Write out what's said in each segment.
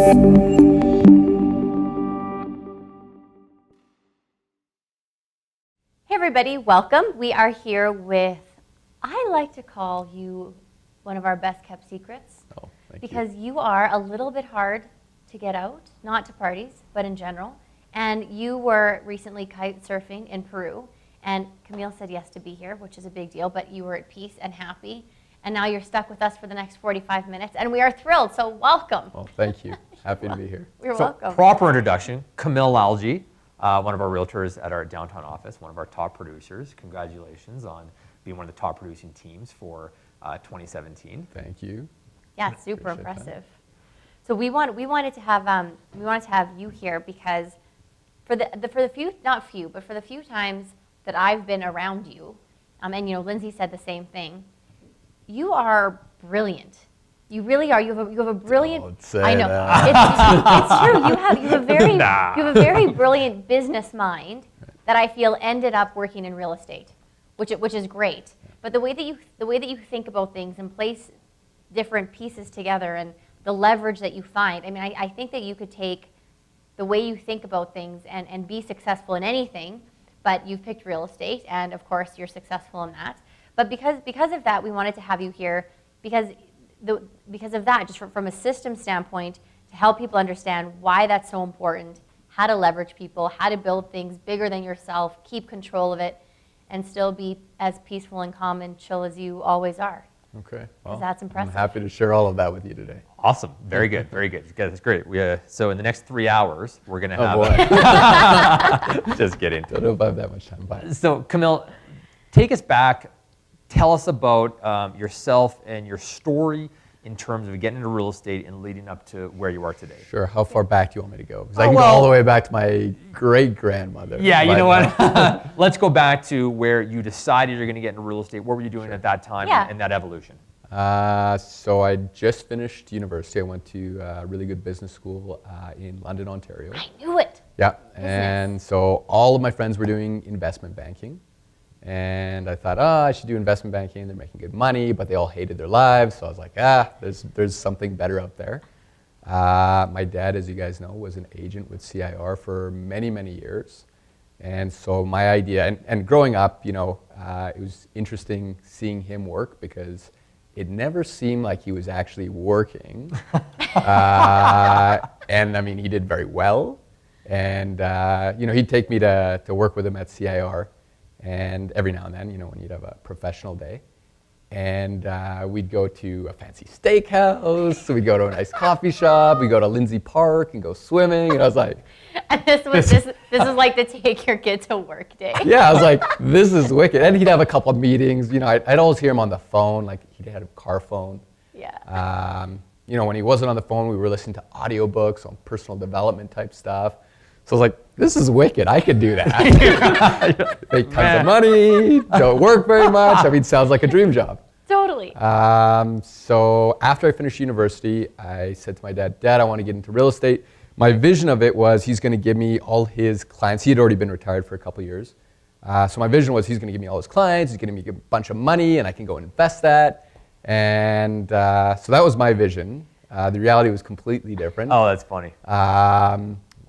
Hey everybody, welcome. We are here with, I like to call you one of our best kept secrets. Oh, thank because you are a little bit hard to get out, not to parties, but in general. And you were recently kite surfing in Peru, and Kamil said yes to be here, which is a big deal, but you were at peace and happy. And now you're stuck with us for the next 45 minutes, and we are thrilled, so welcome. Well, thank you. Happy to be here. You're welcome. Proper introduction, Kamil Lalji, one of our realtors at our downtown office, one of our top producers. Congratulations on being one of the top producing teams for 2017. Thank you. Yeah, super impressive. So we wanted to have you here because for the few times that I've been around you, and you know Lindsay said the same thing. You are brilliant. You really are. You have a brilliant. Don't say I know. that. It's true. You have a very brilliant business mind that I feel ended up working in real estate, which is great. But the way that you think about things and place different pieces together and the leverage that you find. I mean, I think that you could take the way you think about things and be successful in anything, but you've picked real estate, and of course you're successful in that. But because of that, we wanted to have you here because of that, just from a system standpoint, to help people understand why that's so important, how to leverage people, how to build things bigger than yourself, keep control of it, and still be as peaceful and calm and chill as you always are. Okay. Well, that's impressive. I'm happy to share all of that with you today. Awesome. Very good. Very good. That's great. So in the next 3 hours, we're going to have... Oh, boy. Just kidding. Don't know if I have that much time. Bye. So Kamil, take us back. Tell us about yourself and your story in terms of getting into real estate and leading up to where you are today. Sure. How far back do you want me to go? Because I can go all the way back to my great-grandmother. Yeah, you know what? Let's go back to where you decided you're going to get into real estate. What were you doing at that time and that evolution? So I just finished university. I went to a really good business school in London, Ontario. I knew it. Yeah. And so all of my friends were doing investment banking. And I thought, I should do investment banking. They're making good money, but they all hated their lives. So I was like, there's something better out there. My dad, as you guys know, was an agent with CIR for many, many years. And so my idea, and growing up, it was interesting seeing him work because it never seemed like he was actually working. And I mean, he did very well. And, he'd take me to work with him at CIR. And every now and then, when you'd have a professional day. And we'd go to a fancy steakhouse, we'd go to a nice coffee shop, we'd go to Lindsay Park and go swimming. And I was like... And this is like the take your kid to work day. Yeah, I was like, this is wicked. And he'd have a couple of meetings. I'd always hear him on the phone, like he had a car phone. Yeah. When he wasn't on the phone, we were listening to audiobooks on personal development type stuff. So I was like, this is wicked. I could do that. Make tons of money, don't work very much. I mean, sounds like a dream job. Totally. So after I finished university, I said to my dad, Dad, I want to get into real estate. My vision of it was he's going to give me all his clients. He had already been retired for a couple of years. So my vision was he's going to give me all his clients. He's going to give me a bunch of money, and I can go and invest that. And so that was my vision. The reality was completely different. Oh, that's funny.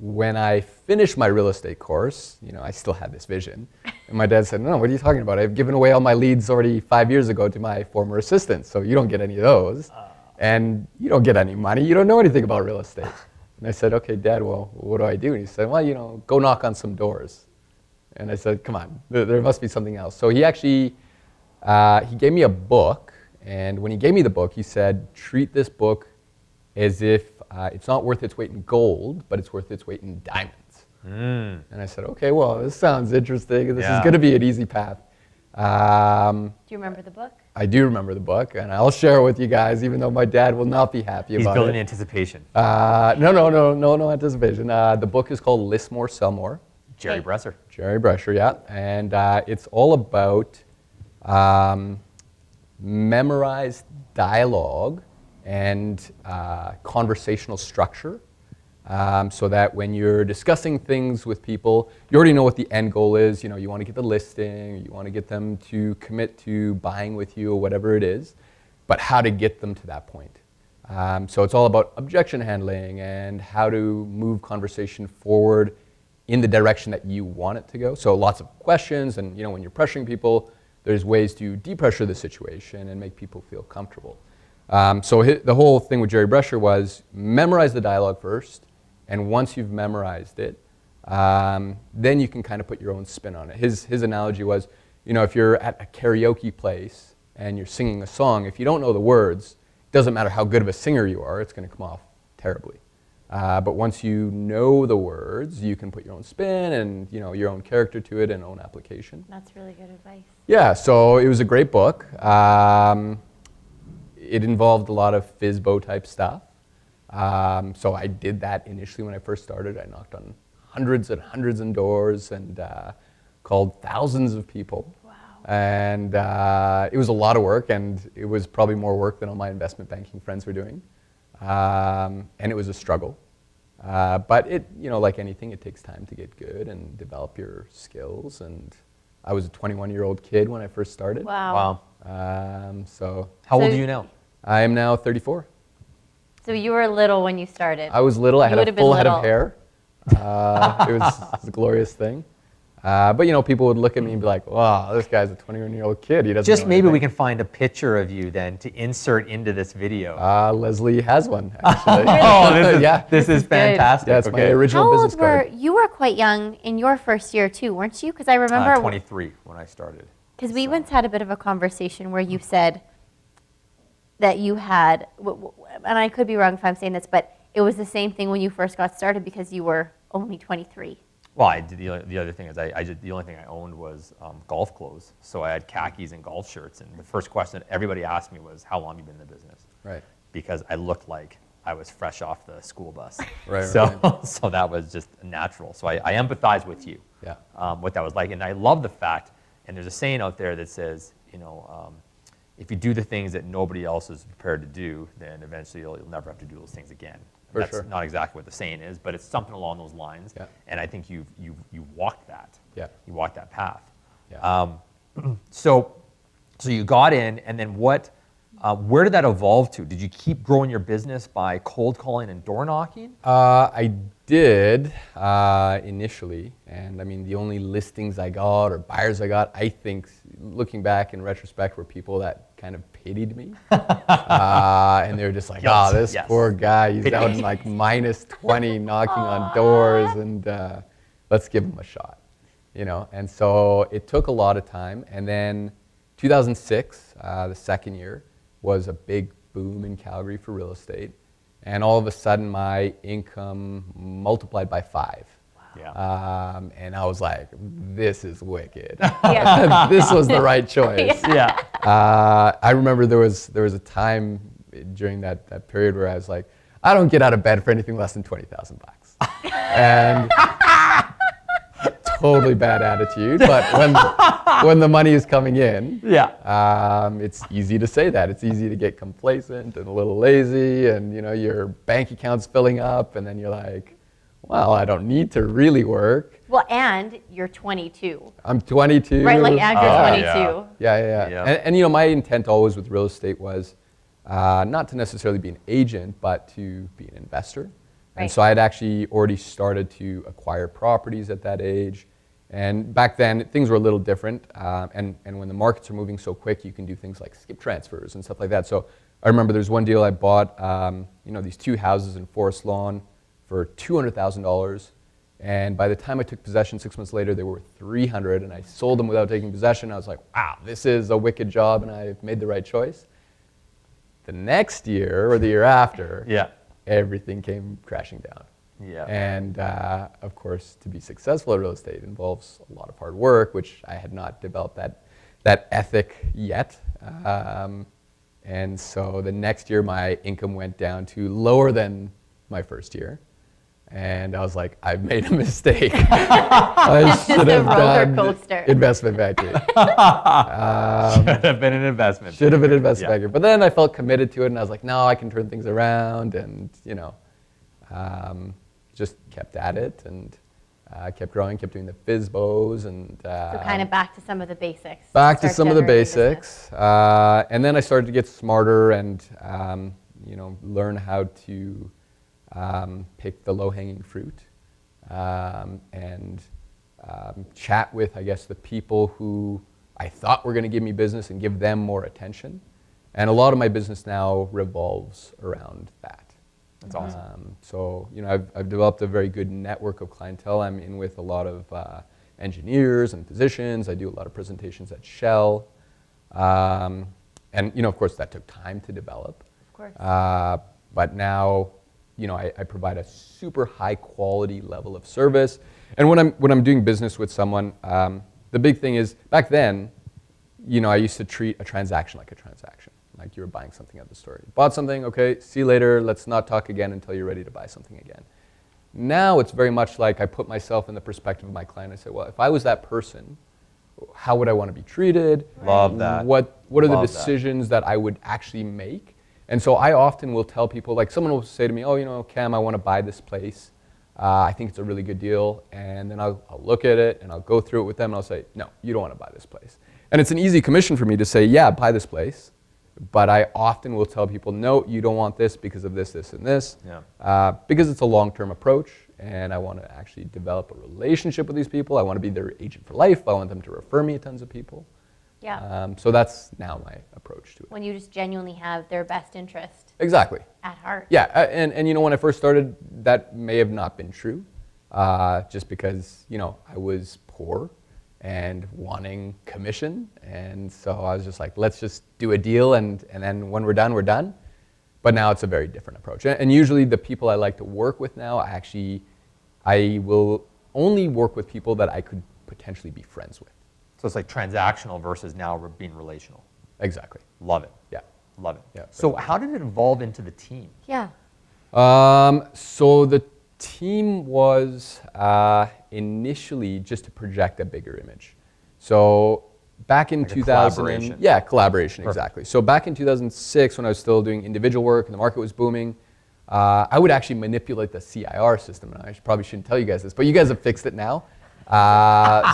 When I finished my real estate course, I still had this vision. And my dad said, no, what are you talking about? I've given away all my leads already 5 years ago to my former assistants, so you don't get any of those. And you don't get any money. You don't know anything about real estate. And I said, okay, Dad, well, what do I do? And he said, well, go knock on some doors. And I said, come on, there must be something else. So he actually, he gave me a book. And when he gave me the book, he said, treat this book as if it's not worth its weight in gold, but it's worth its weight in diamonds. And I said, okay, well, this sounds interesting. This is going to be an easy path. Do you remember the book? I do remember the book, and I'll share it with you guys, even though my dad will not be happy about it. He's building anticipation. No anticipation. The book is called List More, Sell More. Jerry Bresser. Jerry Bresser, yeah. And it's all about memorized dialogue and conversational structure, so that when you're discussing things with people, you already know what the end goal is. You want to get the listing, you want to get them to commit to buying with you or whatever it is, but how to get them to that point. So it's all about objection handling and how to move conversation forward in the direction that you want it to go. So lots of questions, and when you're pressuring people, there's ways to depressure the situation and make people feel comfortable. So the whole thing with Jerry Brescher was memorize the dialogue first, and once you've memorized it, then you can kind of put your own spin on it. His analogy was, if you're at a karaoke place and you're singing a song, if you don't know the words, it doesn't matter how good of a singer you are, it's going to come off terribly. But once you know the words, you can put your own spin and your own character to it and own application. That's really good advice. Yeah, so it was a great book. It involved a lot of FISBO type stuff. So I did that initially when I first started. I knocked on hundreds and hundreds of doors and called thousands of people. Wow. And it was a lot of work, and it was probably more work than all my investment banking friends were doing. And it was a struggle. But it, like anything, it takes time to get good and develop your skills. And I was a 21-year-old kid when I first started. Wow. So How old are you now? I am now 34. So you were little when you started. I was little. I You had a would've been full head of little. hair. It was a glorious thing. But people would look at me and be like, "Wow, this guy's a 21-year-old kid. He doesn't Just know maybe we anything." can find a picture of you then to insert into this video. Leslie has one, actually. Oh, this is, yeah. this is good. fantastic. Yeah, it's my Okay. original How business old were card. you? Were quite young in your first year too, weren't you? Because I remember 23 when I started. because we once had a bit of a conversation where you said that you had, and I could be wrong if I'm saying this, but it was the same thing when you first got started because you were only 23. Well, I did, the other thing is the only thing I owned was golf clothes. So I had khakis and golf shirts. And the first question that everybody asked me was, how long have you been in the business? Right. Because I looked like I was fresh off the school bus. Right, So, right. so that was just natural. So I empathize with you, Yeah. what that was like. And I love the fact, and there's a saying out there that says, if you do the things that nobody else is prepared to do, then eventually you'll never have to do those things again. For That's sure. not exactly what the saying is, but it's something along those lines. Yeah. And I think you walked that. Yeah. You walked that path. Yeah. So you got in, and then what? Where did that evolve to? Did you keep growing your business by cold calling and door knocking? I did initially, and I mean the only listings I got or buyers I got, I think, looking back in retrospect, were people that kind of pitied me, and they were just like, Yes, "Oh, this yes. poor guy, he's out in like minus 20 knocking on doors, and let's give him a shot," And so it took a lot of time, and then 2006, the second year, was a big boom in Calgary for real estate. And all of a sudden, my income multiplied by 5. Yeah. And I was like, this is wicked. Yeah. This was the right choice. Yeah. I remember there was a time during that period where I was like, I don't get out of bed for anything less than $20,000. And totally bad attitude, but when the money is coming in, Yeah. it's easy to say that. It's easy to get complacent and a little lazy, and your bank account's filling up, and then you're like, well, I don't need to really work. Well, and you're 22. I'm 22. Right, like and you're Oh, 22. yeah. Yeah. And my intent always with real estate was not to necessarily be an agent, but to be an investor. And Right. so I had actually already started to acquire properties at that age. And back then, things were a little different. And when the markets are moving so quick, you can do things like skip transfers and stuff like that. So I remember there's one deal I bought, these 2 houses in Forest Lawn for $200,000. And by the time I took possession 6 months later, they were worth $300,000, and I sold them without taking possession. I was like, wow, this is a wicked job, and I've made the right choice. The next year, or the year after, Yeah. everything came crashing down. Yeah. And of course, to be successful at real estate involves a lot of hard work, which I had not developed that ethic yet. And so the next year, my income went down to lower than my first year. And I was like, I've made a mistake. I It's just should a have roller done coaster. investment banking. Should have been an investment. Should have been investment Yeah. banking. But then I felt committed to it, and I was like, no, I can turn things around, and just kept at it, and kept growing, kept doing the FISBOs, and So kind of back to some of the basics. back to Start some of the generating business. basics. And then I started to get smarter, and learn how to pick the low-hanging fruit and chat with, I guess, the people who I thought were going to give me business and give them more attention. And a lot of my business now revolves around that. That's awesome. So, I've developed a very good network of clientele. I'm in with a lot of engineers and physicians. I do a lot of presentations at Shell. And, of course, that took time to develop. Of course. But now, I provide a super high quality level of service. And when I'm doing business with someone, the big thing is, back then, I used to treat a transaction like a transaction. Like you were buying something at the store. You bought something, okay, see you later, let's not talk again until you're ready to buy something again. Now it's very much like I put myself in the perspective of my client. I say, well, if I was that person, how would I want to be treated? Love that. What are the decisions that I would actually make? And so I often will tell people, like someone will say to me, oh, Cam, I want to buy this place. I think it's a really good deal. And then I'll look at it and I'll go through it with them and I'll say, no, you don't want to buy this place. And it's an easy commission for me to say, yeah, buy this place. But I often will tell people, no, you don't want this because of this, this, and this. Yeah. Because it's a long-term approach, and I want to actually develop a relationship with these people. I want to be their agent for life. I want them to refer me to tons of people. Yeah. So that's now my approach to it. When you just genuinely have their best interest Exactly. at heart. Yeah, and when I first started, that may have not been true, just because I was poor and wanting commission, and so I was just like, let's just do a deal, and then when we're done, we're done. But now it's a very different approach, and usually the people I like to work with now, I will only work with people that I could potentially be friends with. So it's like transactional versus now being relational. Exactly. Love it. Yeah. Love it. Yeah. So how did it evolve into the team? Yeah. So the team was initially just to project a bigger image. So back in Like a 2000, collaboration. Yeah, collaboration, Perfect. exactly. So back in 2006, when I was still doing individual work and the market was booming, I would actually manipulate the CIR system. And I probably shouldn't tell you guys this, but you guys have fixed it now.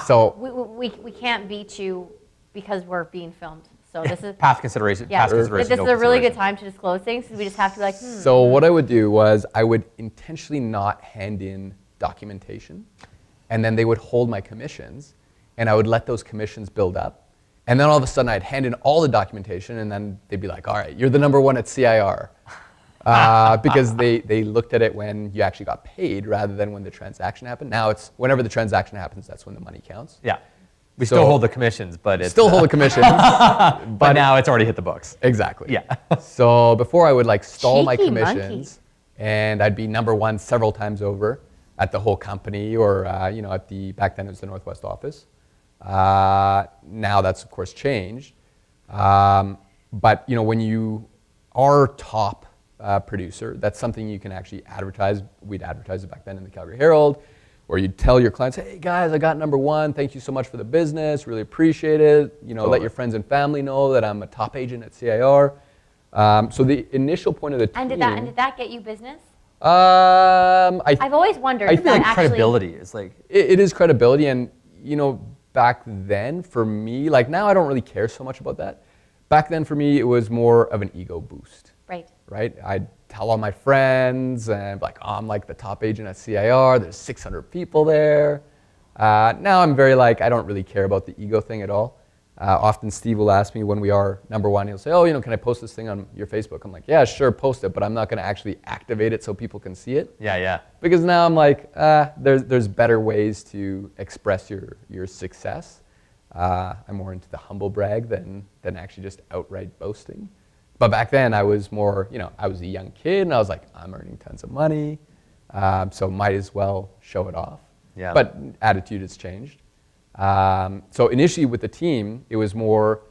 So We can't beat you because we're being filmed. So this is Path consideration. yeah. Path consideration. This no is a really good consideration. time to disclose things because we just have to be like. So what I would do was I would intentionally not hand in documentation, and then they would hold my commissions, and I would let those commissions build up. And then all of a sudden I'd hand in all the documentation, and then they'd be like, all right, you're the number one at CIR. Because they looked at it when you actually got paid rather than when the transaction happened. Now it's whenever the transaction happens, that's when the money counts. Yeah. We So- still hold the commissions, but it's Still hold the commissions. but now it's already hit the books. Exactly. Yeah. So before I would like stall my Cheeky commissions, and I'd be number one several times over at the whole company, or at the back then it was the Northwest office. Now that's of course changed. But when you are top producer, that's something you can actually advertise. We'd advertise it back then in the Calgary Herald, or you'd tell your clients, hey guys, I got number one. Thank you so much for the business. Really appreciate it. Let your friends and family know that I'm a top agent at CIR. So the initial point of the team. And did that get you business? I've always wondered. I if feel that like actually, credibility is like it is credibility, and back then for me, like now I don't really care so much about that. Back then for me, it was more of an ego boost. Right. I'd tell all my friends and like, oh, I'm like the top agent at CIR. There's 600 people there. Now I'm very like, I don't really care about the ego thing at all. Often Steve will ask me when we are number one, he'll say, oh, can I post this thing on your Facebook? I'm like, yeah, sure, post it, but I'm not going to actually activate it so people can see it. yeah. Because now I'm like, there's better ways to express your success. I'm more into the humble brag than actually just outright boasting. But back then I was more, I was a young kid and I was like, I'm earning tons of money, so might as well show it off. Yeah. But attitude has changed. So initially with the team, it was more,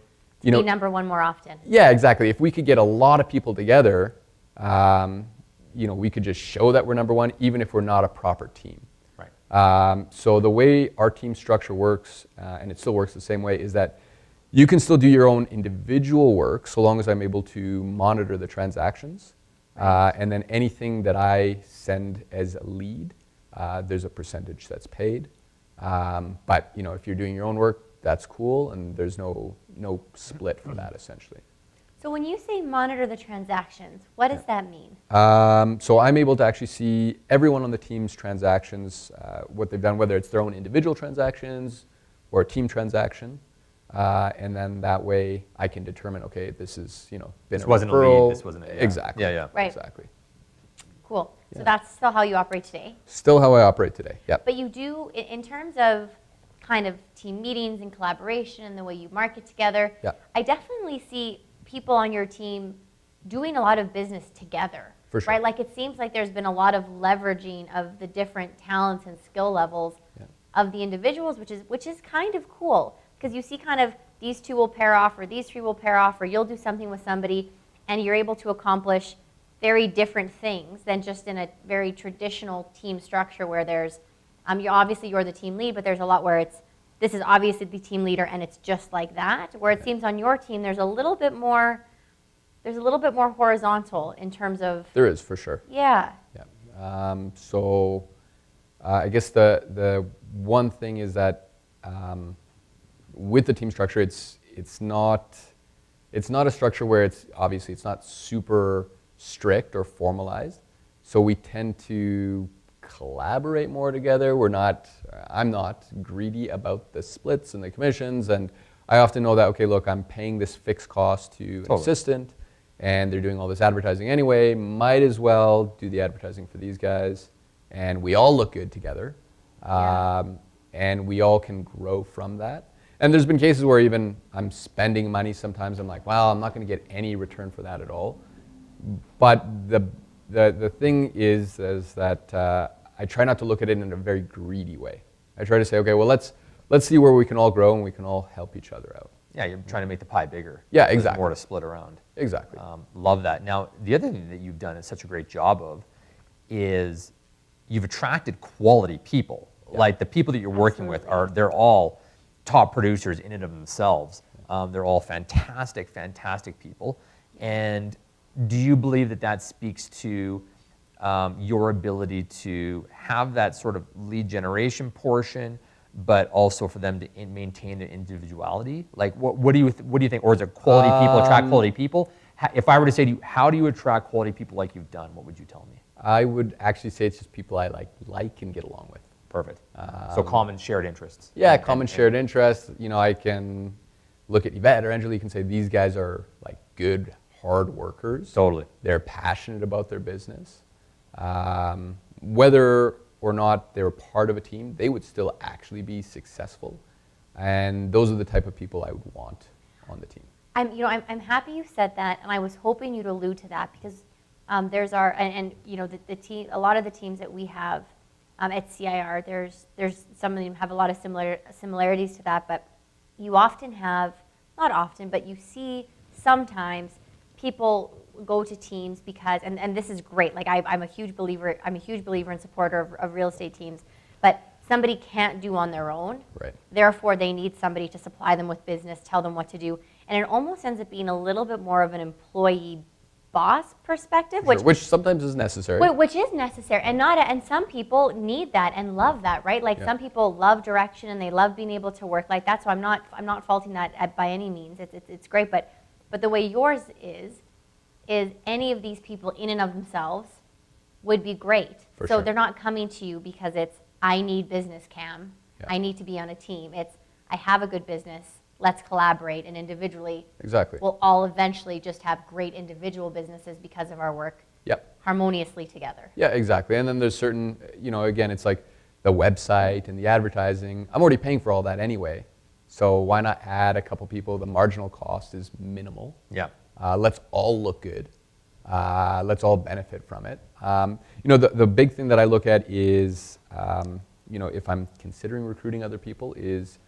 Be number one more often. yeah, exactly. If we could get a lot of people together, we could just show that we're number one, even if we're not a proper team. Right. So the way our team structure works, and it still works the same way, is that you can still do your own individual work so long as I'm able to monitor the transactions. And then anything that I send as a lead, there's a percentage that's paid. But if you're doing your own work, that's cool, and there's no split for that essentially. So when you say monitor the transactions, what does that mean? So I'm able to actually see everyone on the team's transactions, what they've done, whether it's their own individual transactions or a team transaction. And then that way I can determine, okay, this is, been This a wasn't a referral. lead, this wasn't a... Exactly. Yeah. Right. Exactly. Cool. So Yeah. that's still how you operate today. Still how I operate today. Yep. But you do, in terms of kind of team meetings and collaboration and the way you market together, Yeah. I definitely see people on your team doing a lot of business together. For sure. Right? Like it seems like there's been a lot of leveraging of the different talents and skill levels Yeah. of the individuals, which is kind of cool because you see kind of these two will pair off or these three will pair off or you'll do something with somebody and you're able to accomplish very different things than just in a very traditional team structure where there's, you're the team lead, but there's a lot where this is obviously the team leader and it's just like that. Where it seems on your team there's a little bit more horizontal in terms of. There is, for sure. Yeah. Yeah. So I guess the one thing is that with the team structure, it's not a structure where it's not super strict or formalized. So we tend to collaborate more together. I'm not greedy about the splits and the commissions, and I often know that, okay, look, I'm paying this fixed cost to an assistant, and they're doing all this advertising anyway, might as well do the advertising for these guys, and we all look good together, and we all can grow from that. And there's been cases where even I'm spending money sometimes, I'm like, well, I'm not going to get any return for that at all. But the thing is that I try not to look at it in a very greedy way. I try to say, okay, well, let's see where we can all grow and we can all help each other out. Yeah, you're trying to make the pie bigger. Yeah, There's exactly. more to split around. Exactly. Love that. Now, the other thing that you've done such a great job of is you've attracted quality people. Yeah. Like the people that you're working with they're all top producers in and of themselves. They're all fantastic people. And do you believe that speaks to your ability to have that sort of lead generation portion, but also for them to maintain their individuality? Like, what do you think? Or is it quality people attract quality people? If I were to say to you, how do you attract quality people like you've done? What would you tell me? I would actually say it's just people I like and get along with. Perfect. So common shared interests. Yeah, common shared interests. I can look at Yvette or Angela, you can say these guys are like good, hard workers. Totally. They're passionate about their business. Whether or not they're part of a team, they would still actually be successful. And those are the type of people I would want on the team. I'm happy you said that, and I was hoping you'd allude to that because there's the team. A lot of the teams that we have at CIR, there's some of them have a lot of similarities to that, but you often have, not often, but you see sometimes people go to teams because, and this is great. Like I'm a huge believer and supporter of real estate teams, but somebody can't do on their own. Right. Therefore, they need somebody to supply them with business, tell them what to do, and it almost ends up being a little bit more of an employee boss perspective, Which sometimes is necessary. which is necessary, and some people need that and love that, right? Like some people love direction and they love being able to work like that. So I'm not faulting that by any means. It's great, but the way yours is any of these people in and of themselves would be great. For so sure. they're not coming to you because it's I need business, Cam. Yeah. I need to be on a team. It's I have a good business. Let's collaborate, and individually, Exactly. we'll all eventually just have great individual businesses because of our work Yep. harmoniously together. Yeah, exactly. And then there's certain, again, it's like the website and the advertising. I'm already paying for all that anyway. So why not add a couple people? The marginal cost is minimal. Yeah. Let's all look good. Let's all benefit from it. The big thing that I look at is, if I'm considering recruiting other people, is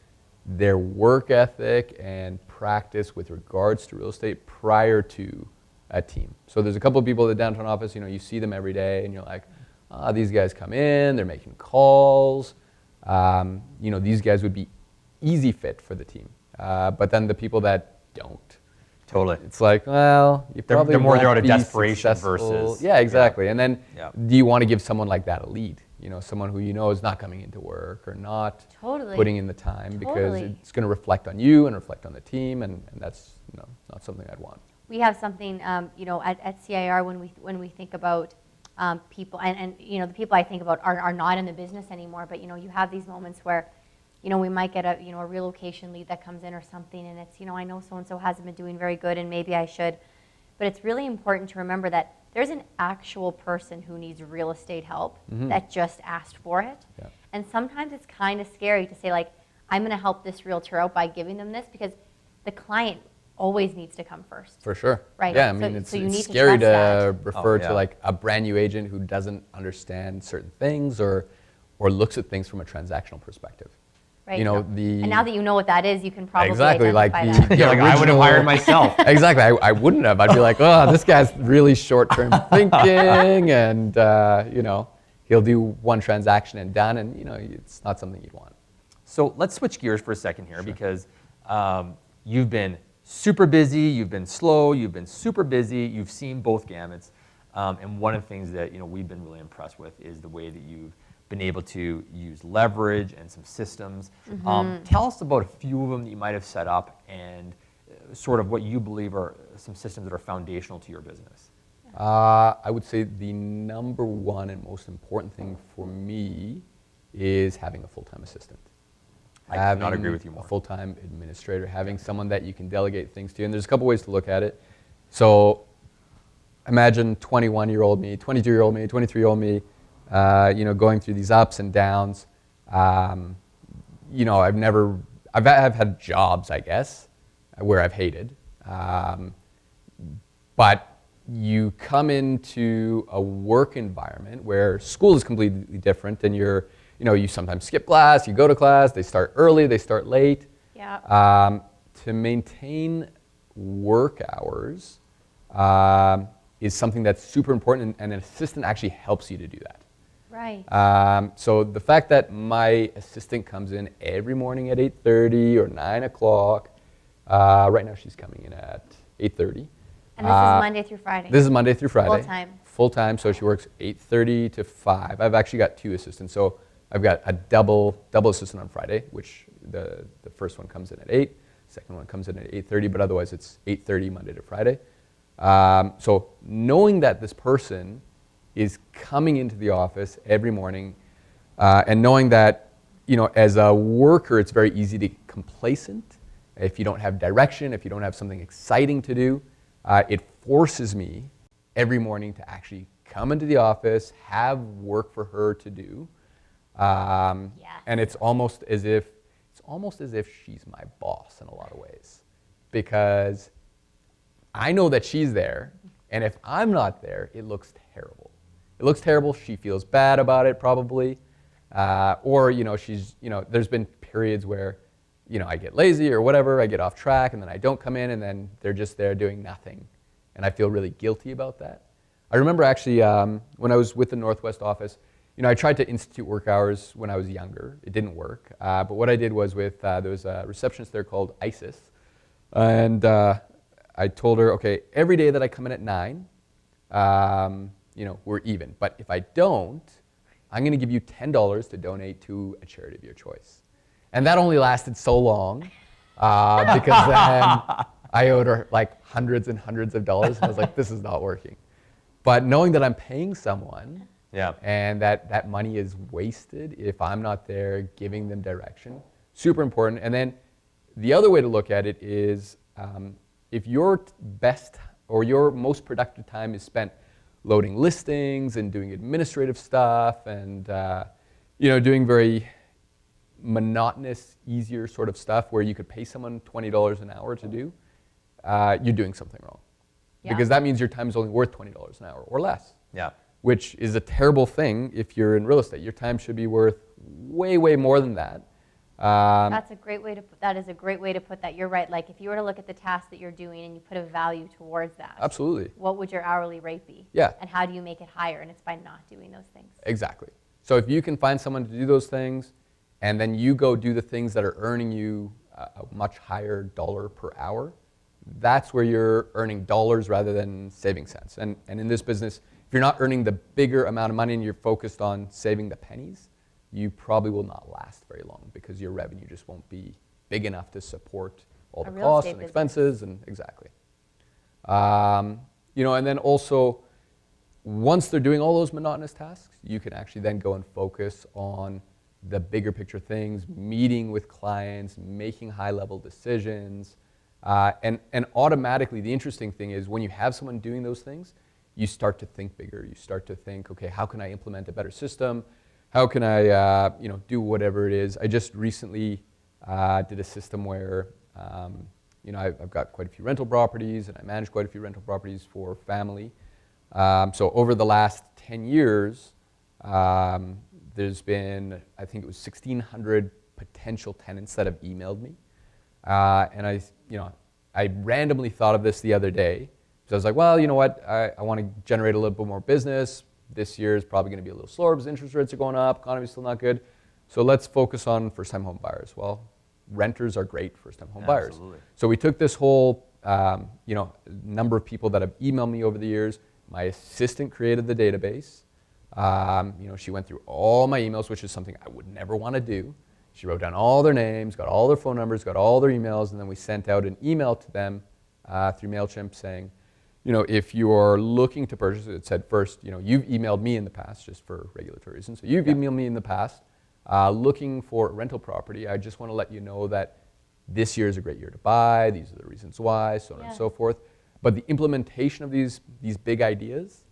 their work ethic and practice with regards to real estate prior to a team. So there's a couple of people at the downtown office, you see them every day and you're like, these guys come in, they're making calls. These guys would be easy fit for the team. But then the people that don't, Totally. it's like, well, you probably they're more won't there out of be desperation successful. versus- Yeah, exactly. And then Yeah. do you want to give someone like that a lead? Someone who is not coming into work or not Totally. putting in the time because Totally. it's going to reflect on you and reflect on the team, and that's not something I'd want. we have something, at CIR when we think about people, and the people I think about are not in the business anymore, but you have these moments where, we might get a relocation lead that comes in or something, and it's, I know so-and-so hasn't been doing very good, and maybe I should. But it's really important to remember that there's an actual person who needs real estate help that just asked for it. Yeah. And sometimes it's kind of scary to say, like, I'm going to help this realtor out by giving them this, because the client always needs to come first. For sure. Right. Yeah, I mean, it's scary to refer to like a brand new agent who doesn't understand certain things or looks at things from a transactional perspective. Right. And now that you know what that is, you can probably exactly identify like that. You're like, I would have hired myself. Exactly. I wouldn't have. I'd be like, oh, this guy's really short-term thinking, and he'll do one transaction and done, and it's not something you'd want. So let's switch gears for a second here, because you've been super busy, you've been slow, you've been super busy, you've seen both gamuts, and one of the things that we've been really impressed with is the way that you've been able to use leverage and some systems. Tell us about a few of them that you might have set up, and sort of what you believe are some systems that are foundational to your business. I would say the number one and most important thing for me is having a full-time assistant. I cannot agree with you more. A full-time administrator, having someone that you can delegate things to. And there's a couple ways to look at it. So imagine 21-year-old me, 22-year-old me, 23-year-old me, going through these ups and downs. I've had jobs, I guess, where I've hated. But you come into a work environment where school is completely different, and you sometimes skip class, you go to class, they start early, they start late. Yeah. To maintain work hours is something that's super important, and an assistant actually helps you to do that. Right. So the fact that my assistant comes in every morning at 8:30 or 9 o'clock, right now she's coming in at 8:30. And this is Monday through Friday? This is Monday through Friday. Full-time? Full-time, so she works 8:30 to 5. I've actually got two assistants, so I've got a double assistant on Friday, which the first one comes in at 8, second one comes in at 8:30, but otherwise it's 8:30 Monday to Friday. So knowing that this person is coming into the office every morning, and knowing that, as a worker, it's very easy to get complacent. If you don't have direction, if you don't have something exciting to do, it forces me every morning to actually come into the office, have work for her to do. And it's almost as if she's my boss in a lot of ways, because I know that she's there, and if I'm not there, it looks terrible. It looks terrible. She feels bad about it probably, or there's been periods where I get lazy or whatever, I get off track, and then I don't come in, and then they're just there doing nothing, and I feel really guilty about that. I remember actually when I was with the Northwest office, I tried to institute work hours when I was younger. It didn't work. But what I did was there was a receptionist there called Isis. And I told her, okay, every day that I come in at 9, we're even. But if I don't, I'm going to give you $10 to donate to a charity of your choice. And that only lasted so long because then I owed her like hundreds and hundreds of dollars. And I was like, this is not working. But knowing that I'm paying someone, and that money is wasted if I'm not there giving them direction, super important. And then the other way to look at it is if your best or your most productive time is spent loading listings and doing administrative stuff and doing very monotonous, easier sort of stuff where you could pay someone $20 an hour to do, you're doing something wrong. Yeah. Because that means your time is only worth $20 an hour or less. Yeah. Which is a terrible thing if you're in real estate. Your time should be worth way, way more than that. That is a great way to put that. You're right. Like if you were to look at the task that you're doing and you put a value towards that. Absolutely. What would your hourly rate be? Yeah. And how do you make it higher? And it's by not doing those things. Exactly. So if you can find someone to do those things, and then you go do the things that are earning you a much higher dollar per hour, that's where you're earning dollars rather than saving cents. And in this business, if you're not earning the bigger amount of money and you're focused on saving the pennies, you probably will not last very long because your revenue just won't be big enough to support all the costs and expenses and exactly. And then also, once they're doing all those monotonous tasks, you can actually then go and focus on the bigger picture things, meeting with clients, making high-level decisions. And automatically, the interesting thing is when you have someone doing those things, you start to think bigger. You start to think, okay, how can I implement a better system? How can I do whatever it is? I just recently did a system where I've got quite a few rental properties, and I manage quite a few rental properties for family. So over the last 10 years, there's been, I think it was 1,600 potential tenants that have emailed me. And I randomly thought of this the other day. So I was like, well, you know what? I want to generate a little bit more business. This year is probably going to be a little slower because interest rates are going up, economy's still not good. So let's focus on first-time home buyers. Well, renters are great first-time home buyers. Absolutely. So we took this whole number of people that have emailed me over the years. My assistant created the database. She went through all my emails, which is something I would never want to do. She wrote down all their names, got all their phone numbers, got all their emails, and then we sent out an email to them through MailChimp saying, if you are looking to purchase, it said first, you've emailed me in the past, just for regulatory reasons. So you've emailed me in the past looking for a rental property. I just want to let you know that this year is a great year to buy. These are the reasons why, so on and so forth. But the implementation of these big ideas,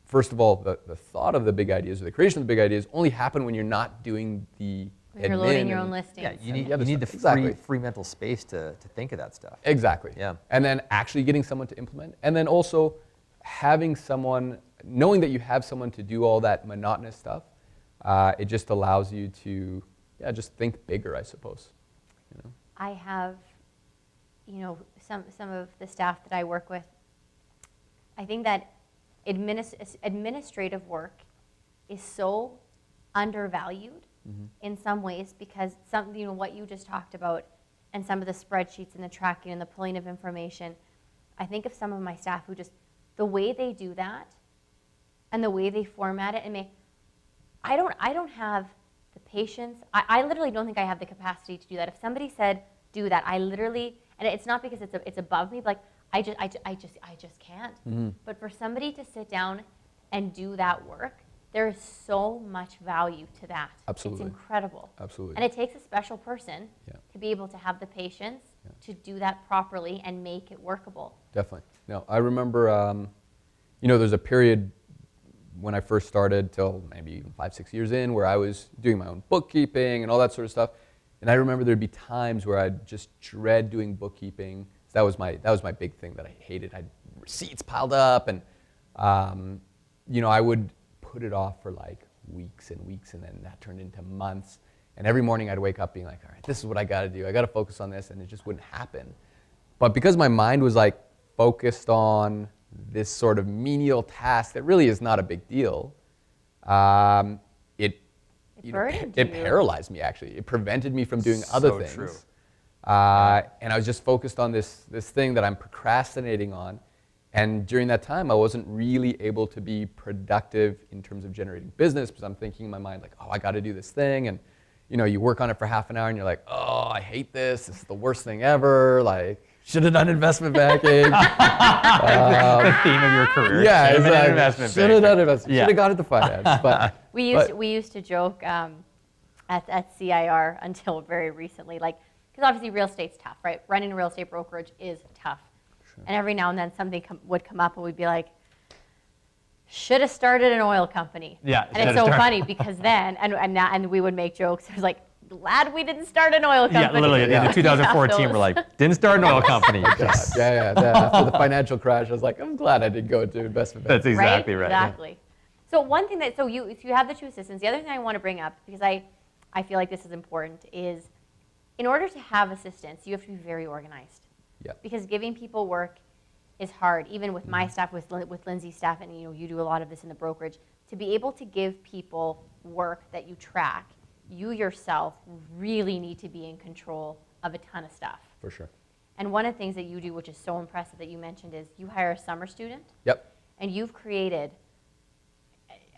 first of all, the thought of the big ideas or the creation of the big ideas only happen when you're not doing the You're loading your own listings. Yeah, you need the free mental space to think of that stuff. Exactly. Yeah. And then actually getting someone to implement. And then also having someone, knowing that you have someone to do all that monotonous stuff, it just allows you to, just think bigger, I suppose. I have, some of the staff that I work with, I think that administrative work is so undervalued in some ways because what you just talked about and some of the spreadsheets and the tracking and the pulling of information, I think of some of my staff who just, the way they do that and the way they format it, and I don't have the patience. I literally don't think I have the capacity to do that. If somebody said, do that, I literally, and it's not because it's above me, but I just can't. Mm-hmm. But for somebody to sit down and do that work, there is so much value to that. Absolutely. It's incredible. Absolutely. And it takes a special person to be able to have the patience to do that properly and make it workable. Definitely. No, I remember, there's a period when I first started till maybe even 5-6 years in where I was doing my own bookkeeping and all that sort of stuff. And I remember there'd be times where I'd just dread doing bookkeeping. That was my big thing that I hated. I had receipts piled up, and I would put it off for like weeks and weeks, and then that turned into months. And every morning I'd wake up being like, all right, this is what I got to do. I got to focus on this, and it just wouldn't happen. But because my mind was like focused on this sort of menial task that really is not a big deal, it paralyzed me, actually. It prevented me from doing other things. True. And I was just focused on this thing that I'm procrastinating on. And during that time, I wasn't really able to be productive in terms of generating business because I'm thinking in my mind like, oh, I got to do this thing. And you work on it for half an hour and you're like, oh, I hate this. This is the worst thing ever. Like, should have done investment banking. The theme of your career. Yeah, exactly. Should have done investment. Should have got into finance. But we used to joke at CIR until very recently, like, because obviously real estate's tough, right? Running a real estate brokerage is tough. Sure. And every now and then something would come up and we'd be like, should have started an oil company. Yeah. And it's so funny because then, and we would make jokes. It was like, glad we didn't start an oil company. Yeah, literally. In 2014, we're like, didn't start an oil company. Yes. Yeah. After the financial crash, I was like, I'm glad I didn't go into investment banking. That's exactly right. Exactly. Yeah. So one thing if you have the two assistants, the other thing I want to bring up, because I feel like this is important, is in order to have assistants, you have to be very organized. Yeah. Because giving people work is hard, even with my staff, with Lindsay's staff, and you do a lot of this in the brokerage. To be able to give people work that you track, you yourself really need to be in control of a ton of stuff. For sure. And one of the things that you do, which is so impressive that you mentioned, is you hire a summer student. Yep. And you've created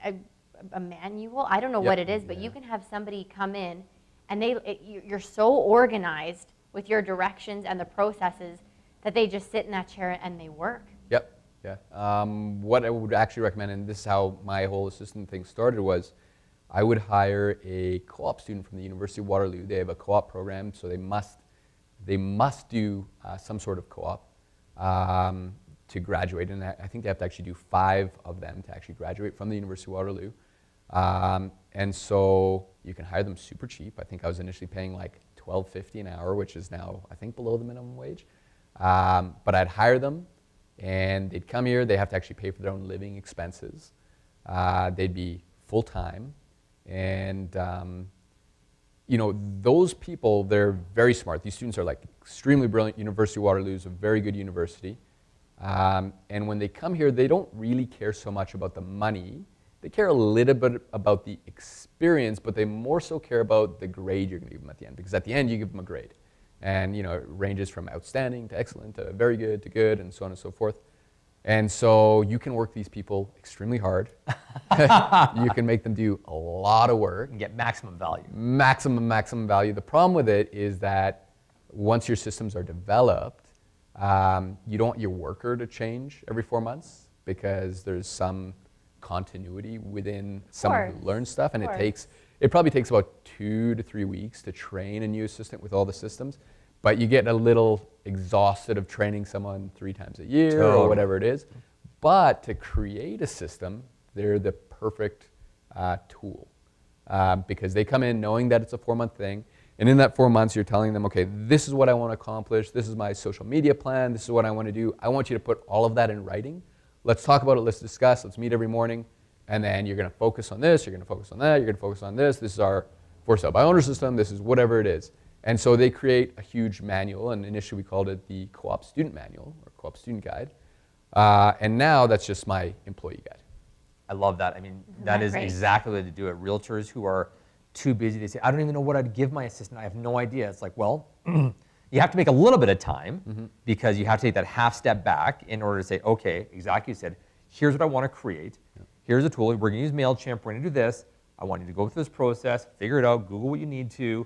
a manual. I don't know what it is, but you can have somebody come in, and you're so organized with your directions and the processes that they just sit in that chair and they work. Yep. Yeah. What I would actually recommend, and this is how my whole assistant thing started, was I would hire a co-op student from the University of Waterloo. They have a co-op program, so they must do some sort of co-op to graduate. And I think they have to actually do 5 of them to actually graduate from the University of Waterloo. And so you can hire them super cheap. I think I was initially paying like $12.50 an hour, which is now, I think, below the minimum wage. But I'd hire them, and they'd come here. They have to actually pay for their own living expenses. They'd be full-time. And, those people, they're very smart. These students are like extremely brilliant. University of Waterloo is a very good university. And when they come here, they don't really care so much about the money. They care a little bit about the experience, but they more so care about the grade you're going to give them at the end. Because at the end, you give them a grade. And it ranges from outstanding to excellent to very good to good, and so on and so forth. And so you can work these people extremely hard. You can make them do a lot of work. And get maximum value. Maximum value. The problem with it is that once your systems are developed, you don't want your worker to change every 4 months, because there's some continuity within someone who learns stuff, and it probably takes about 2 to 3 weeks to train a new assistant with all the systems, but you get a little exhausted of training someone 3 times a year or whatever it is. But to create a system, they're the perfect tool, because they come in knowing that it's a 4-month thing, and in that 4 months you're telling them, okay, this is what I want to accomplish, this is my social media plan, this is what I want to do. I want you to put all of that in writing. Let's talk about it, let's discuss, let's meet every morning, and then you're going to focus on this, you're going to focus on that, you're going to focus on this. This is our for sale by owner system, this is whatever it is. And so they create a huge manual, and initially we called it the Co-op Student Manual, or Co-op Student Guide. And now that's just my employee guide. I love that. I mean, that is exactly what to do it. Realtors who are too busy, they say, I don't even know what I'd give my assistant, I have no idea. It's like, well, you have to make a little bit of time, because you have to take that half step back in order to say, okay, exactly you said, here's what I want to create. Here's a tool. We're going to use MailChimp. We're going to do this. I want you to go through this process, figure it out, Google what you need to,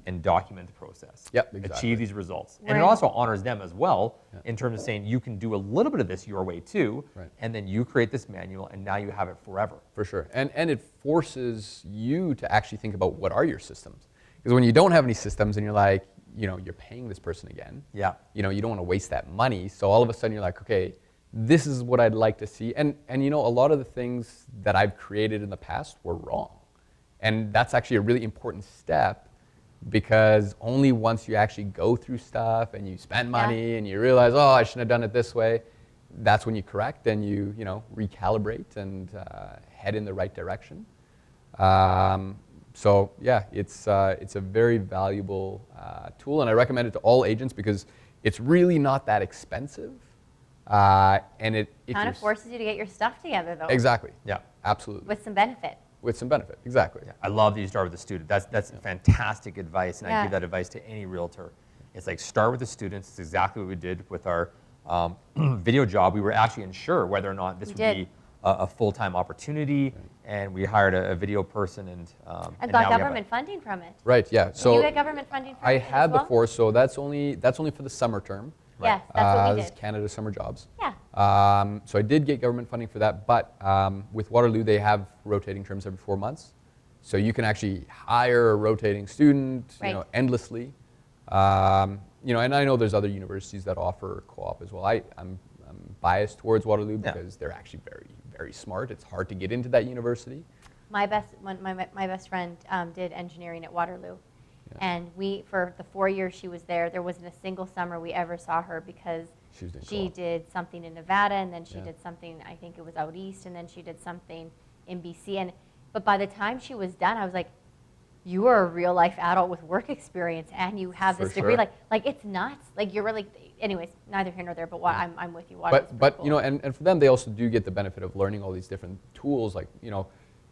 and document the process. Yep, exactly. Achieve these results. And it also honors them as well in terms of saying you can do a little bit of this your way too, and then you create this manual, and now you have it forever. For sure. And it forces you to actually think about what are your systems. Because when you don't have any systems and you're like, you're paying this person again, you don't want to waste that money. So all of a sudden you're like, okay, this is what I'd like to see. And a lot of the things that I've created in the past were wrong. And that's actually a really important step, because only once you actually go through stuff and you spend money and you realize, oh, I shouldn't have done it this way, that's when you correct and you recalibrate and head in the right direction. So yeah, it's a very valuable tool, and I recommend it to all agents because it's really not that expensive. And it kind of forces you to get your stuff together, though. Exactly. Yeah, absolutely. With some benefit. With some benefit, exactly. Yeah, I love that you start with the student. That's fantastic advice, and I give that advice to any realtor. It's like start with the students. It's exactly what we did with our video job. We were actually unsure whether or not this would be a full-time opportunity, and we hired a video person, and got government funding from it. Right. Yeah. So you get government funding from it. I had before, so that's only for the summer term. Yes, that's what we did. Canada Summer Jobs. Yeah. So I did get government funding for that, but with Waterloo, they have rotating terms every 4 months. So you can actually hire a rotating student, endlessly. And I know there's other universities that offer co-op as well. I'm biased towards Waterloo because they're actually very, very smart. It's hard to get into that university. My best friend did engineering at Waterloo. And for the 4 years she was there wasn't a single summer we ever saw her, because she did something in Nevada, and then she did something, I think it was out east, and then she did something in BC. But by the time she was done, I was like, you are a real life adult with work experience, and you have this degree. Like it's nuts. Like you're really, anyways, neither here nor there, but I'm with you. But cool. And for them, they also do get the benefit of learning all these different tools, like,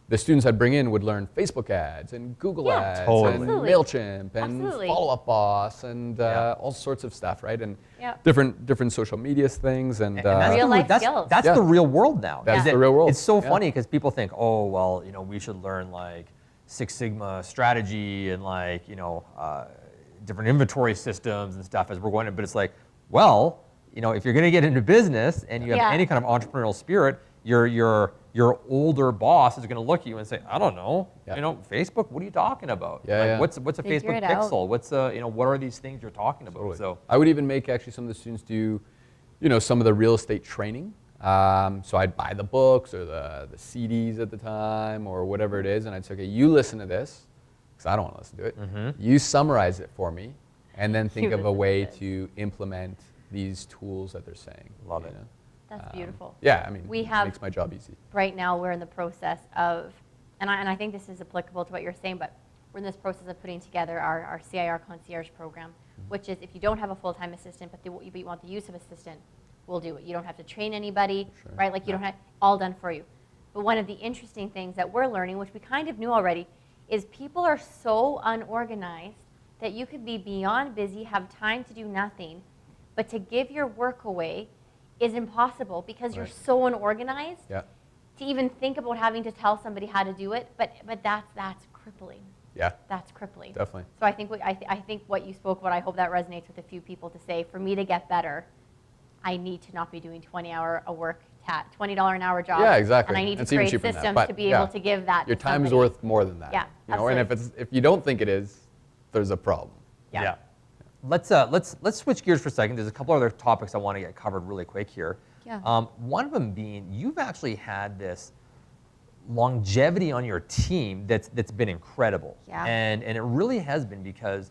the students I'd bring in would learn Facebook ads and Google ads and MailChimp and Follow-Up Boss and all sorts of stuff, right? And different social media things and that's real life skills. That's the real world now. That's the real world. It's so funny because people think, oh, well, we should learn like Six Sigma strategy and like, different inventory systems and stuff as we're going to, but it's like, well, if you're going to get into business and you have any kind of entrepreneurial spirit, your older boss is going to look at you and say, I don't know, Facebook, what are you talking about? What's a Facebook pixel? What's what are these things you're talking about? Totally. So I would even make actually some of the students do, some of the real estate training. So I'd buy the books or the CDs at the time or whatever it is, and I'd say, okay, you listen to this, because I don't want to listen to it. Mm-hmm. You summarize it for me, and then think of a way to implement these tools that they're saying. Love it. That's beautiful. Yeah, I mean, it makes my job easy. Right now, we're in the process of, and I think this is applicable to what you're saying, but we're in this process of putting together our CIR concierge program, which is if you don't have a full-time assistant, but you want the use of assistant, we'll do it. You don't have to train anybody, right? Like you don't have all done for you. But one of the interesting things that we're learning, which we kind of knew already, is people are so unorganized that you could be beyond busy, have time to do nothing, but to give your work away is impossible because you're so unorganized to even think about having to tell somebody how to do it. But that's crippling. Yeah. That's crippling. Definitely. So I think what you spoke about, I hope that resonates with a few people to say, for me to get better, I need to not be doing $20 an hour job. Yeah, exactly. And I need It's to even create cheaper than systems that, to but be able to give that your to time is somebody. worth more than that. Yeah, And if you don't think it is, there's a problem. Yeah. Let's switch gears for a second. There's a couple other topics I want to get covered really quick here. Yeah. One of them being you've actually had this longevity on your team that's been incredible. Yeah. And it really has been because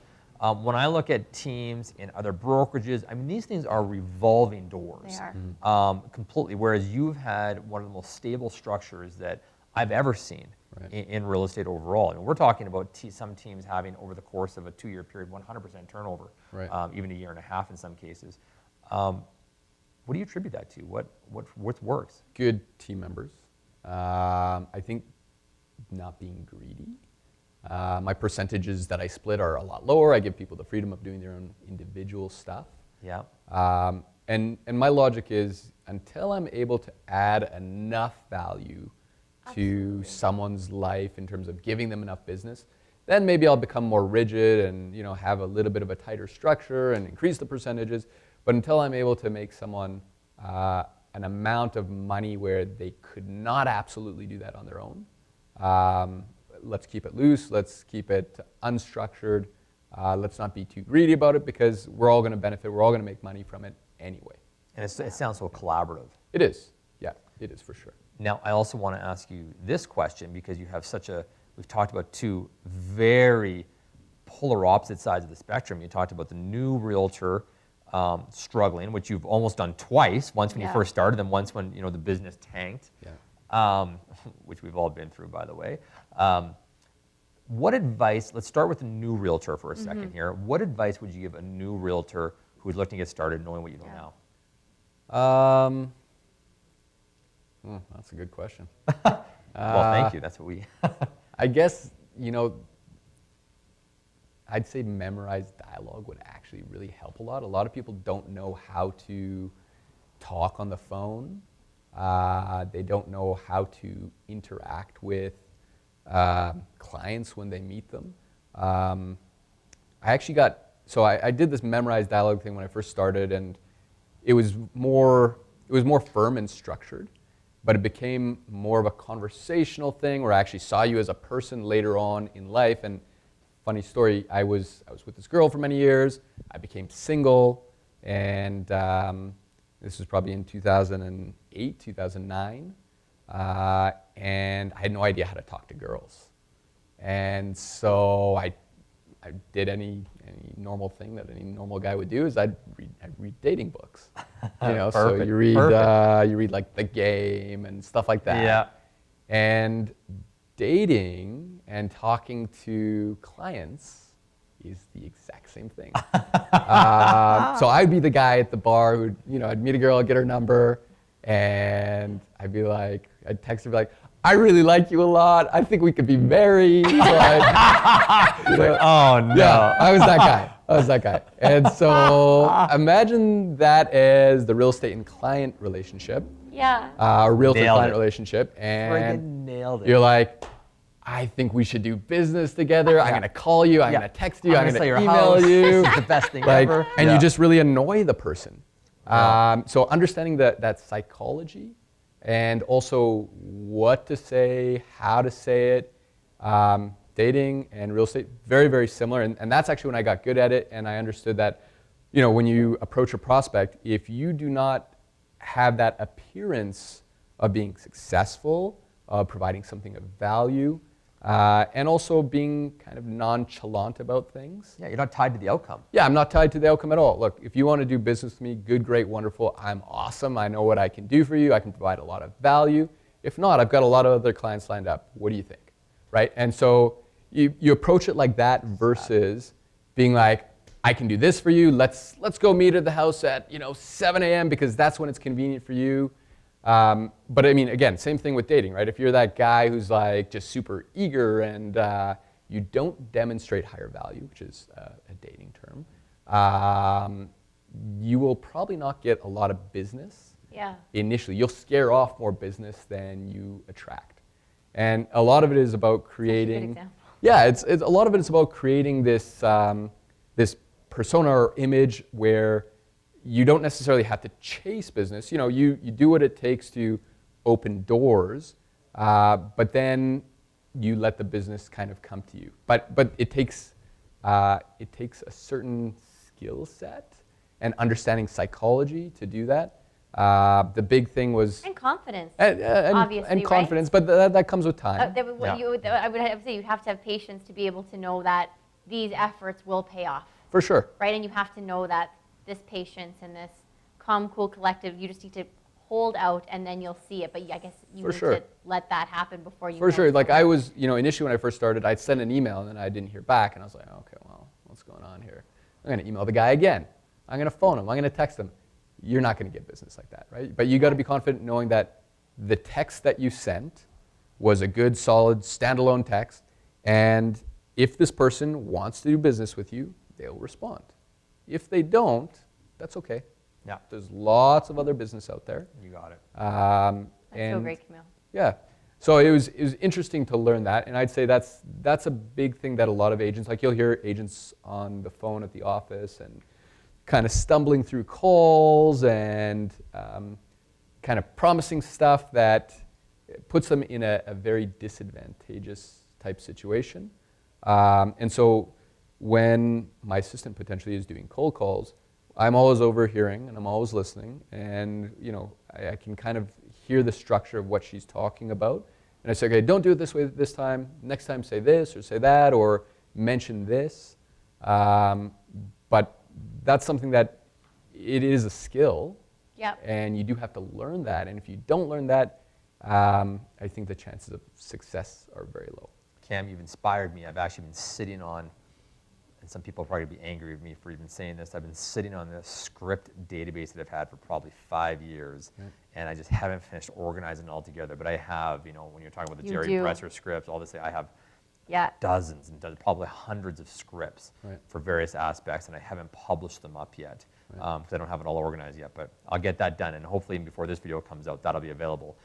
when I look at teams in other brokerages, I mean, these things are revolving doors. They are. Completely. Whereas you've had one of the most stable structures that I've ever seen in real estate overall. I mean, we're talking about some teams having over the course of a 2-year period 100% turnover, even a year and a half in some cases. What do you attribute that to? What works? Good team members. I think not being greedy. My percentages that I split are a lot lower. I give people the freedom of doing their own individual stuff. Yeah. And my logic is until I'm able to add enough value to someone's life in terms of giving them enough business, then maybe I'll become more rigid and have a little bit of a tighter structure and increase the percentages. But until I'm able to make someone an amount of money where they could not absolutely do that on their own, let's keep it loose, let's keep it unstructured, let's not be too greedy about it because we're all going to benefit, we're all going to make money from it anyway. And it sounds so collaborative. It is, yeah, it is for sure. Now, I also want to ask you this question because you have we've talked about two very polar opposite sides of the spectrum. You talked about the new realtor struggling, which you've almost done twice, once when you first started and once when the business tanked, which we've all been through, by the way. What advice, let's start with the new realtor for a second here. What advice would you give a new realtor who's looking to get started knowing what you know now? That's a good question. Well, thank you. That's what we... I guess, I'd say memorized dialogue would actually really help a lot. A lot of people don't know how to talk on the phone. They don't know how to interact with clients when they meet them. I did this memorized dialogue thing when I first started, and it was more firm and structured, but it became more of a conversational thing where I actually saw you as a person later on in life. And funny story, I was with this girl for many years. I became single, and this was probably in 2008, 2009, and I had no idea how to talk to girls. And so I did any normal thing that any normal guy would do is I'd read dating books. So you read like The Game and stuff like that. Yeah. And dating and talking to clients is the exact same thing. So I'd be the guy at the bar who, I'd meet a girl, I'd get her number, and I'd text her, be like, I really like you a lot. I think we could be married. Oh, no. Yeah, I was that guy. And so imagine that as the real estate and client relationship. Yeah. A realtor Nailed client it. relationship. And Friggin' nailed it. you're like, I think we should do business together. I'm going to call you. I'm going to text you. I'm going to email you. This is the best thing ever. And you just really annoy the person. So understanding that psychology and also what to say, how to say it, dating and real estate, very, very similar. And that's actually when I got good at it, and I understood that, when you approach a prospect, if you do not have that appearance of being successful, of providing something of value, and also being kind of nonchalant about things. Yeah, you're not tied to the outcome. Yeah, I'm not tied to the outcome at all. Look, if you want to do business with me, good, great, wonderful. I'm awesome. I know what I can do for you. I can provide a lot of value. If not, I've got a lot of other clients lined up. What do you think? Right? And so you approach it like that versus being like, I can do this for you. Let's go meet at the house at 7 a.m. because that's when it's convenient for you. But I mean, again, same thing with dating, right? If you're that guy who's like just super eager and you don't demonstrate higher value, which is a dating term, you will probably not get a lot of business initially. You'll scare off more business than you attract. And a lot of it is about creating. It's a lot of it is about creating this this persona or image where you don't necessarily have to chase business. You do what it takes to open doors, but then you let the business kind of come to you. But it takes a certain skill set and understanding psychology to do that. The big thing was confidence, obviously, and confidence, right? But that comes with time. I would say you have to have patience to be able to know that these efforts will pay off. For sure. Right, and you have to know that this patience and this calm, cool, collective, you just need to hold out and then you'll see it. But I guess you need to let that happen before you. For sure. Like I was, initially when I first started, I'd send an email and then I didn't hear back, and I was like, okay, well, what's going on here? I'm going to email the guy again. I'm going to phone him. I'm going to text him. You're not going to get business like that, right? But you got to be confident knowing that the text that you sent was a good, solid, standalone text, and if this person wants to do business with you, they'll respond. If they don't, that's okay. Yeah. There's lots of other business out there. You got it. That's so great, Kamil. Yeah. So it was interesting to learn that, and I'd say that's a big thing that a lot of agents, like you'll hear agents on the phone at the office and kind of stumbling through calls and kind of promising stuff that puts them in a very disadvantageous type situation. And so when my assistant potentially is doing cold calls, I'm always overhearing and I'm always listening, and I can kind of hear the structure of what she's talking about. And I say, okay, don't do it this way this time. Next time say this or say that or mention this. But that's something that it is a skill. Yep. And you do have to learn that. And if you don't learn that, I think the chances of success are very low. Cam, you've inspired me. I've actually been sitting on, and some people will probably be angry with me for even saying this, I've been sitting on this script database that I've had for probably 5 years, and I just haven't finished organizing it all together. But I have, when you're talking about the Jerry Bresser scripts, all this, I have dozens and dozens, probably hundreds of scripts for various aspects, and I haven't published them up yet because I don't have it all organized yet. But I'll get that done, and hopefully before this video comes out, that'll be available.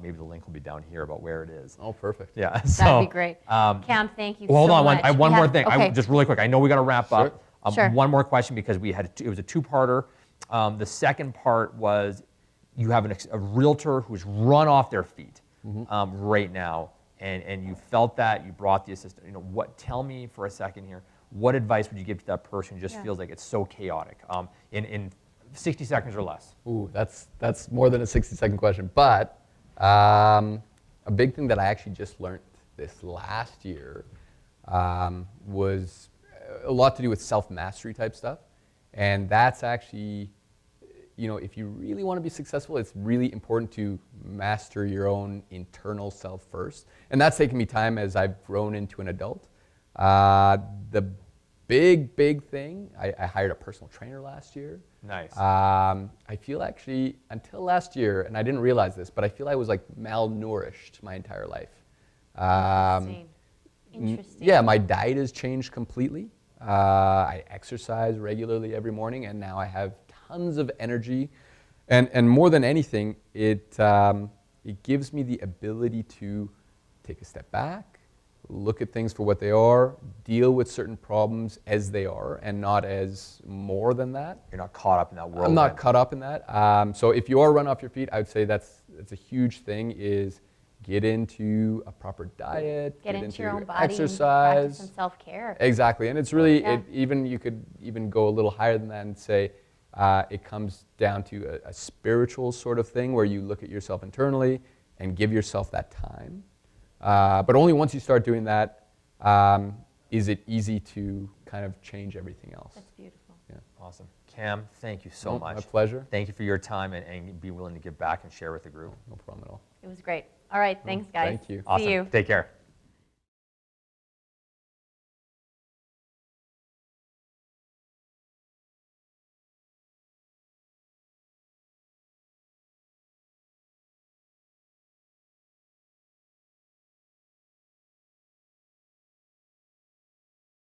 Maybe the link will be down here about where it is. Oh, perfect. Yeah. That'd be great. Cam, thank you so much. Hold on, I have one more thing. Okay. Just really quick. I know we got to wrap up. Sure. One more question because it was a two-parter. The second part was you have a realtor who's run off their feet right now, and you felt that, you brought the assistant. Tell me for a second here, what advice would you give to that person who just feels like it's so chaotic in 60 seconds or less? Ooh, that's more than a 60-second question. But a big thing that I actually just learned this last year was a lot to do with self-mastery type stuff. And that's actually, if you really want to be successful, it's really important to master your own internal self first. And that's taken me time as I've grown into an adult. The big thing, I hired a personal trainer last year. Nice. I feel actually, until last year, and I didn't realize this, but I feel I was like malnourished my entire life. Interesting. Yeah, my diet has changed completely. I exercise regularly every morning, and now I have tons of energy. And more than anything, it gives me the ability to take a step back, look at things for what they are, deal with certain problems as they are, and not as more than that. You're not caught up in that world. I'm not caught up in that. So if you are run off your feet, I would say that's a huge thing, is get into a proper diet, Get into your own body and practice exercise. some self-care. Exactly, and it's really, Yeah. you could even go a little higher than that and say it comes down to a spiritual sort of thing where you look at yourself internally and give yourself that time. But only once you start doing that is it easy to kind of change everything else. That's beautiful. Yeah. Awesome. Cam, thank you so No, much. my pleasure. Thank you for your time and be willing to give back and share with the group. No problem at all. It was great. All right, thanks, guys. Thank you. Awesome. See you. Take care.